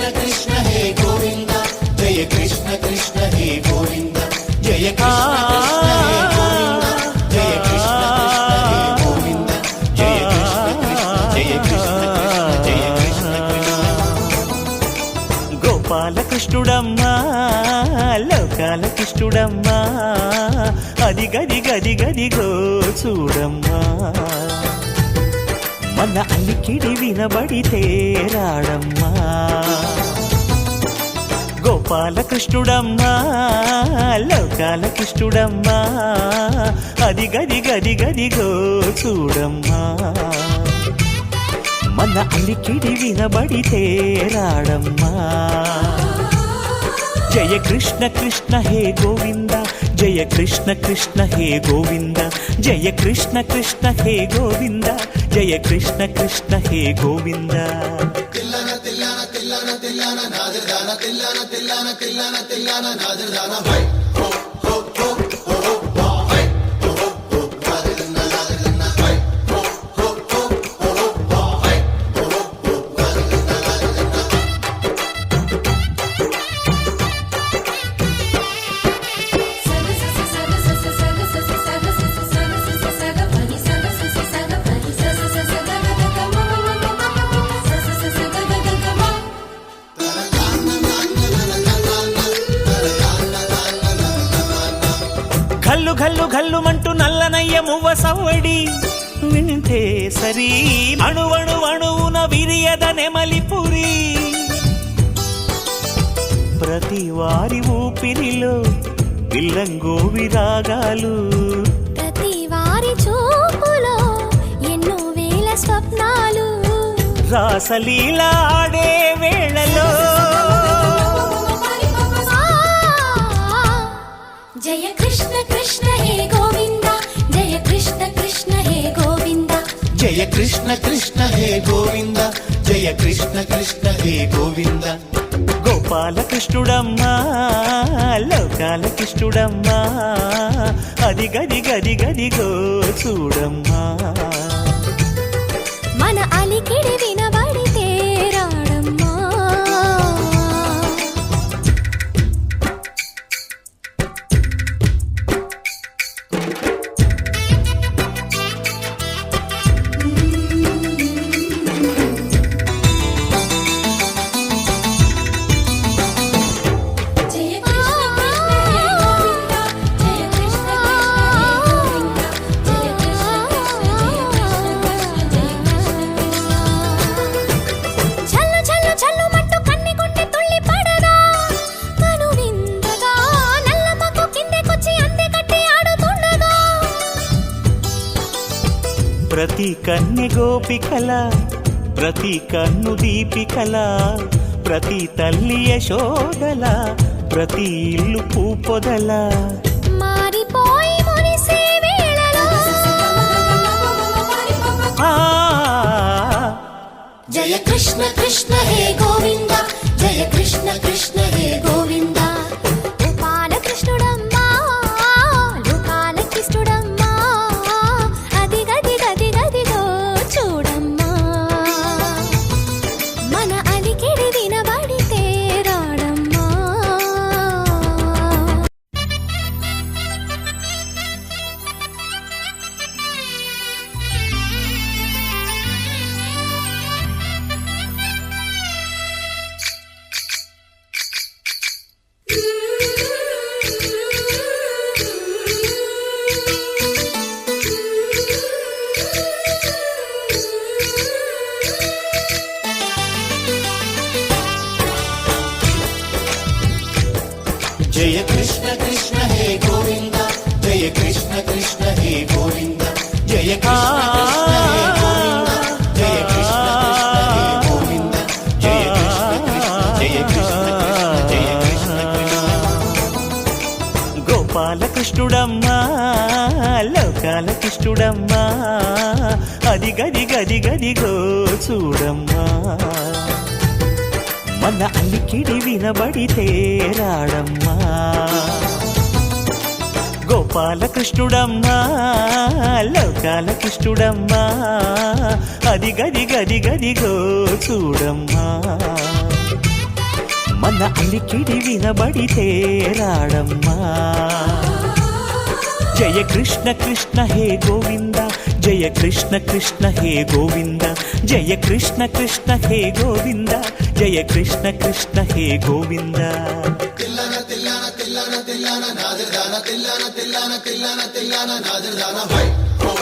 కృష్ణ కృష్ణ హే గోవింద జయ కృష్ణ కృష్ణ హే గోవింద జయ కృష్ణ కృష్ణ హే గోవింద జయ కృష్ణ కృష్ణ హే గోవింద జయ కృష్ణ కృష్ణ జయ కృష్ణ కృష్ణ జయ కృష్ణ కృష్ణ గోపాలకృష్ణుడమ్మా లోకాల కృష్ణుడమ్మా అది గది గది గదిగో చూడమ్మా మన అలికిడి వినబడితే రాడమ్మా గోపాలకృష్ణుడమ్మా లోకాల కృష్ణుడమ్మా అది గది గది గదిగో చూడమ్మా మన అలికిడి వినబడితే రాడమ్మా జయ కృష్ణ కృష్ణ హే గోవింద జయ కృష్ణ కృష్ణ హే గోవింద జయ కృష్ణ కృష్ణ హే గోవింద జయ కృష్ణ కృష్ణ హే గోవింద తిల్లన తిల్లన తిల్లన తిల్లన నాదర్దాన తిల్లన తిల్లన తిల్లన తిల్లన నాదర్దాన హై హో హో హో హో హో హై హో హో హో నాదర్దాన నాదర్దాన హై హో హో హో హో హో హై హో హో హో నాదర్దాన ఘల్లు ఘల్లు ఘల్లుమంటూ నల్లనయ్య మువ్వ సవ్వడి వింటే సరి అణువణు అణువున విరియద నెమలిపురి ప్రతి వారి ఊపిరిలో పిల్లంగో విరాగాలు ప్రతి వారి చూపులో ఎన్నో వేల స్వప్నాలు రాసలీల ఆడే వేళలో జయ కృష్ణ కృష్ణ హే గోవింద జయ కృష్ణ కృష్ణ హే గోవింద జయ కృష్ణ కృష్ణ హే గోవింద జయ కృష్ణ కృష్ణ హే గోవింద గోపాలకృష్ణుడమ్మా లోకాల కృష్ణుడమ్మా అది గది గది గదిగో చూడమ్మా మన అలికిడి వినబడితే రాడమ్మా జయ కృష్ణ కృష్ణ హే గోవింద జయ కృష్ణ ప్రతి కన్నె గోపికల ప్రతి కన్ను దీపికల ప్రతి తల్లి యశోదల ప్రతి ఇల్లు పూపొదల మారిపోయి మురిసే వేళలో జయ కృష్ణ కృష్ణ హే గోవింద జయ కృష్ణ కృష్ణ హే గోవింద గోపాల కృష్ణుడమ్మా లోకాల కృష్ణుడమ్మా అది గది గది గదిగో చూడమ్మా మన అలికిడి వినబడితే రాడమ్మా జయ కృష్ణ కృష్ణ హే గోవింద జయ కృష్ణ కృష్ణ హే గోవింద జయ కృష్ణ కృష్ణ హే గోవింద జయ కృష్ణ కృష్ణ హే గోవింద జయ కృష్ణ కృష్ణ జయ కృష్ణ కృష్ణ గోపాల కృష్ణుడమ్మా లోకాల కృష్ణుడమ్మా అది గది గది గదిగో చూడమ్మా మన అలికిడి వినబడితే రాడమ్మా గోపాల కృష్ణుడమ్మా లోకాల కృష్ణుడమ్మా అది గది గది గదిగో చూడమ్మా మన అలికిడి వినబడితే రాడమ్మా జయ కృష్ణ కృష్ణ హే గోవింద జయ కృష్ణ కృష్ణ హే గోవింద జయ కృష్ణ కృష్ణ హే గోవింద జయ కృష్ణ కృష్ణ హే గోవింద తిల్లన తిల్లన తిల్లన తిల్లన నాదిర్దాన తిల్లన తిల్లన తిల్లన తిల్లన నాదిర్దాన హై హో